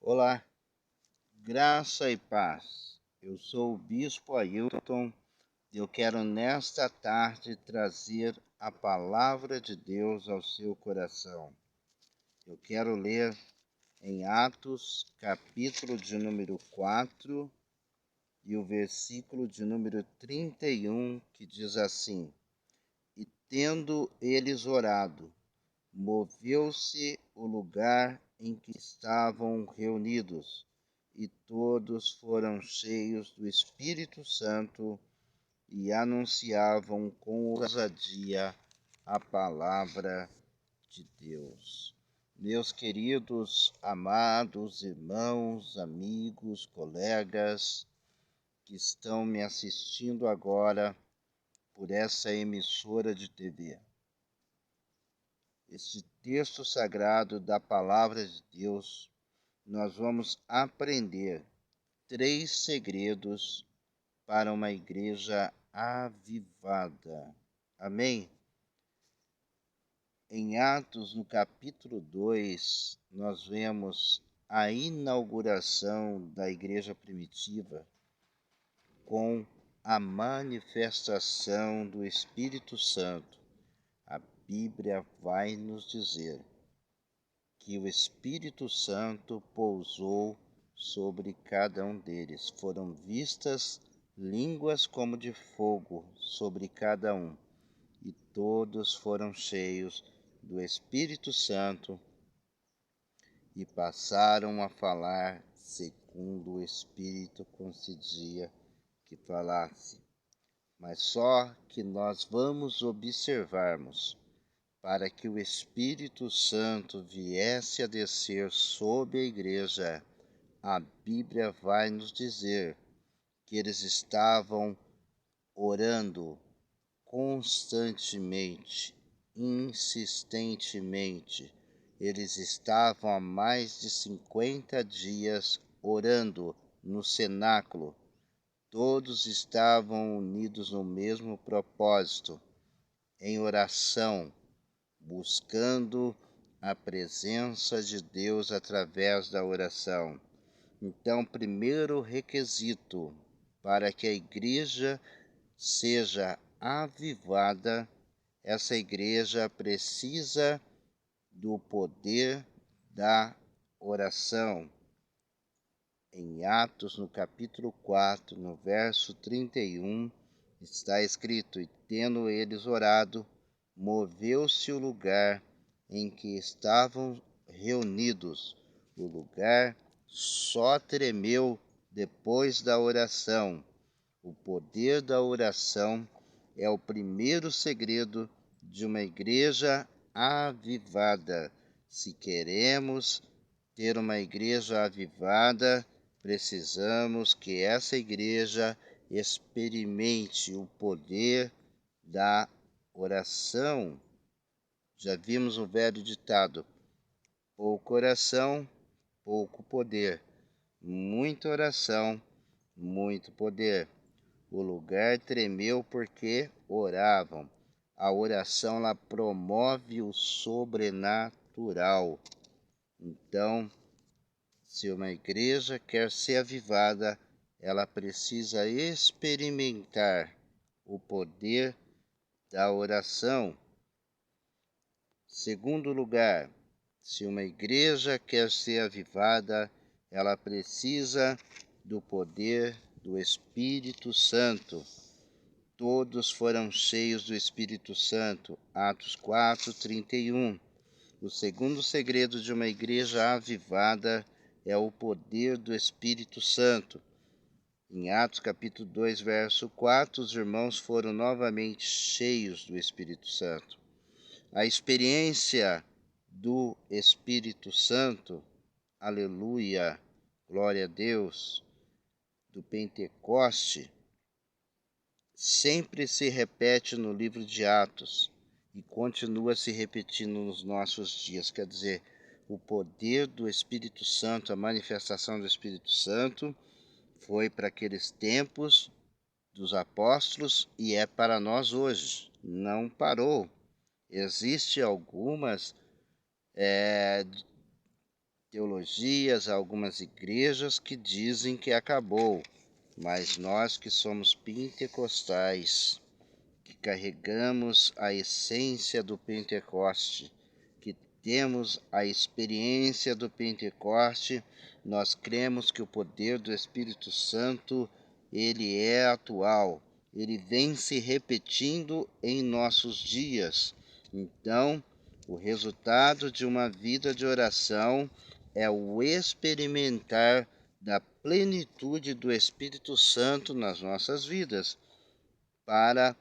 Olá, graça e paz. Eu sou o Bispo Ailton e eu quero nesta tarde trazer a palavra de Deus ao seu coração. Eu quero ler em Atos, capítulo de número 4 e o versículo de número 31, que diz assim: E tendo eles orado, moveu-se o lugar em que estavam reunidos, e todos foram cheios do Espírito Santo e anunciavam com ousadia a palavra de Deus. Meus queridos, amados irmãos, amigos, colegas que estão me assistindo agora por essa emissora de TV. Este texto sagrado da Palavra de Deus, nós vamos aprender 3 segredos para uma igreja avivada. Amém? Em Atos, no capítulo 2, nós vemos a inauguração da igreja primitiva com a manifestação do Espírito Santo. A Bíblia vai nos dizer que o Espírito Santo pousou sobre cada um deles. Foram vistas línguas como de fogo sobre cada um, e todos foram cheios do Espírito Santo e passaram a falar segundo o Espírito concedia que falasse. Mas só que nós vamos observarmos, para que o Espírito Santo viesse a descer sobre a igreja, a Bíblia vai nos dizer que eles estavam orando constantemente, insistentemente. Eles estavam há mais de 50 dias orando no cenáculo. Todos estavam unidos no mesmo propósito, em oração, buscando a presença de Deus através da oração. Então, primeiro requisito para que a igreja seja avivada, essa igreja precisa do poder da oração. Em Atos, no capítulo 4, no verso 31, está escrito: E tendo eles orado, moveu-se o lugar em que estavam reunidos. O lugar só tremeu depois da oração. O poder da oração é o primeiro segredo de uma igreja avivada. Se queremos ter uma igreja avivada, precisamos que essa igreja experimente o poder da oração. Já vimos o velho ditado: pouco oração, pouco poder. Muita oração, muito poder. O lugar tremeu porque oravam. A oração ela promove o sobrenatural. Então, se uma igreja quer ser avivada, ela precisa experimentar o poder da oração. Segundo lugar, se uma igreja quer ser avivada, ela precisa do poder do Espírito Santo. Todos foram cheios do Espírito Santo. Atos 4, 31. O segundo segredo de uma igreja avivada é o poder do Espírito Santo. Em Atos capítulo 2, verso 4, os irmãos foram novamente cheios do Espírito Santo. A experiência do Espírito Santo, aleluia, glória a Deus, do Pentecoste, sempre se repete no livro de Atos e continua se repetindo nos nossos dias. Quer dizer, o poder do Espírito Santo, a manifestação do Espírito Santo, foi para aqueles tempos dos apóstolos e é para nós hoje. Não parou. Existem algumas teologias, há algumas igrejas que dizem que acabou, mas nós que somos pentecostais, que carregamos a essência do Pentecoste, que temos a experiência do Pentecoste, nós cremos que o poder do Espírito Santo, ele é atual, ele vem se repetindo em nossos dias. Então, o resultado de uma vida de oração é o experimentar da plenitude do Espírito Santo nas nossas vidas, para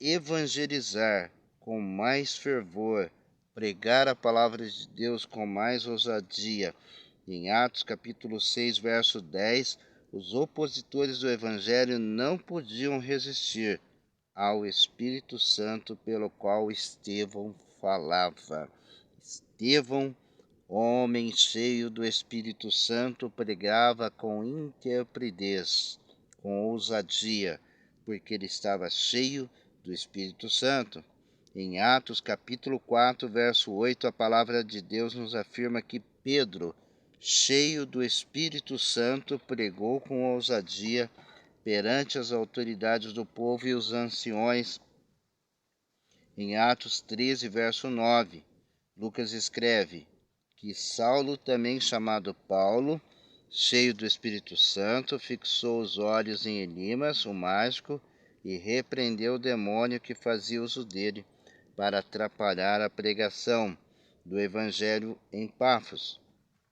evangelizar com mais fervor, pregar a palavra de Deus com mais ousadia. Em Atos capítulo 6, verso 10, os opositores do Evangelho não podiam resistir ao Espírito Santo pelo qual Estevão falava. Estevão, homem cheio do Espírito Santo, pregava com intrepidez, com ousadia, porque ele estava cheio do Espírito Santo. Em Atos capítulo 4, verso 8, a palavra de Deus nos afirma que Pedro, cheio do Espírito Santo, pregou com ousadia perante as autoridades do povo e os anciões. Em Atos 13, verso 9, Lucas escreve que Saulo, também chamado Paulo, cheio do Espírito Santo, fixou os olhos em Elimas, o mágico, e repreendeu o demônio que fazia uso dele para atrapalhar a pregação do Evangelho em Pafos.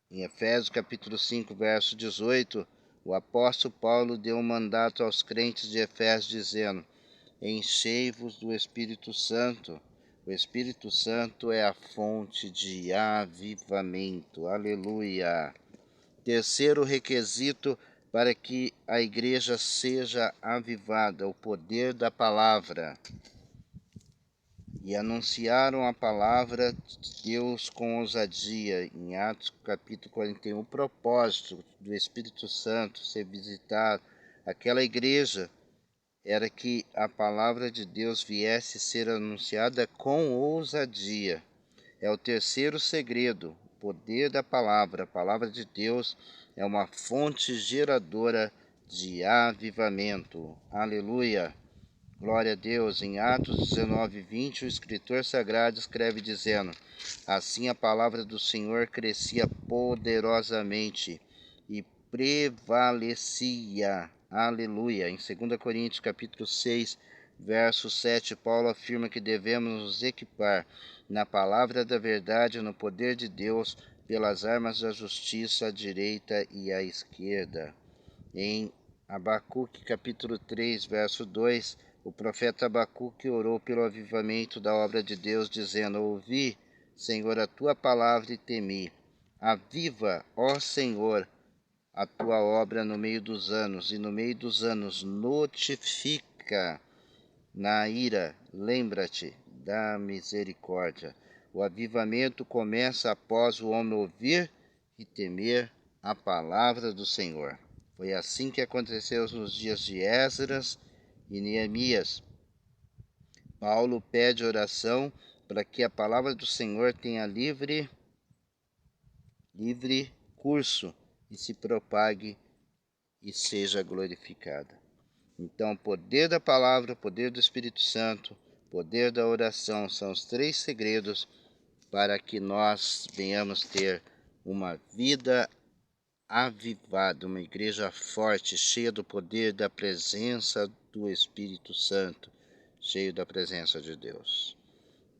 Em Efésios capítulo 5, verso 18, o apóstolo Paulo deu um mandato aos crentes de Efésios dizendo: enchei-vos do Espírito Santo. O Espírito Santo é a fonte de avivamento. Aleluia! Terceiro requisito para que a igreja seja avivada, o poder da palavra. E anunciaram a palavra de Deus com ousadia. Em Atos capítulo 41, o propósito do Espírito Santo ser visitar aquela igreja era que a palavra de Deus viesse a ser anunciada com ousadia. É o terceiro segredo, o poder da palavra. A palavra de Deus é uma fonte geradora de avivamento. Aleluia! Glória a Deus. Em Atos 19, 20, o escritor sagrado escreve dizendo: assim a palavra do Senhor crescia poderosamente e prevalecia. Aleluia. Em 2 Coríntios capítulo 6, verso 7, Paulo afirma que devemos nos equipar na palavra da verdade, no poder de Deus, pelas armas da justiça à direita e à esquerda. Em Abacuque capítulo 3, verso 2, o profeta Abacuque orou pelo avivamento da obra de Deus, dizendo: ouvi, Senhor, a tua palavra e temi. Aviva, ó Senhor, a tua obra no meio dos anos, e no meio dos anos notifica. Na ira, lembra-te da misericórdia. O avivamento começa após o homem ouvir e temer a palavra do Senhor. Foi assim que aconteceu nos dias de Esdras e Neemias. Paulo pede oração para que a palavra do Senhor tenha livre curso e se propague e seja glorificada. Então, o poder da palavra, o poder do Espírito Santo, o poder da oração são os três segredos para que nós venhamos ter uma vida avivada, uma igreja forte, cheia do poder da presença do Espírito Santo, cheio da presença de Deus.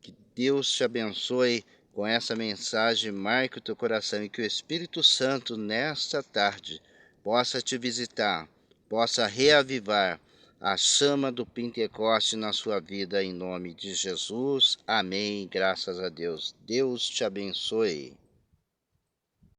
Que Deus te abençoe com essa mensagem, marque o teu coração e que o Espírito Santo nesta tarde possa te visitar, possa reavivar a chama do Pentecoste na sua vida, em nome de Jesus. Amém. Graças a Deus. Deus te abençoe.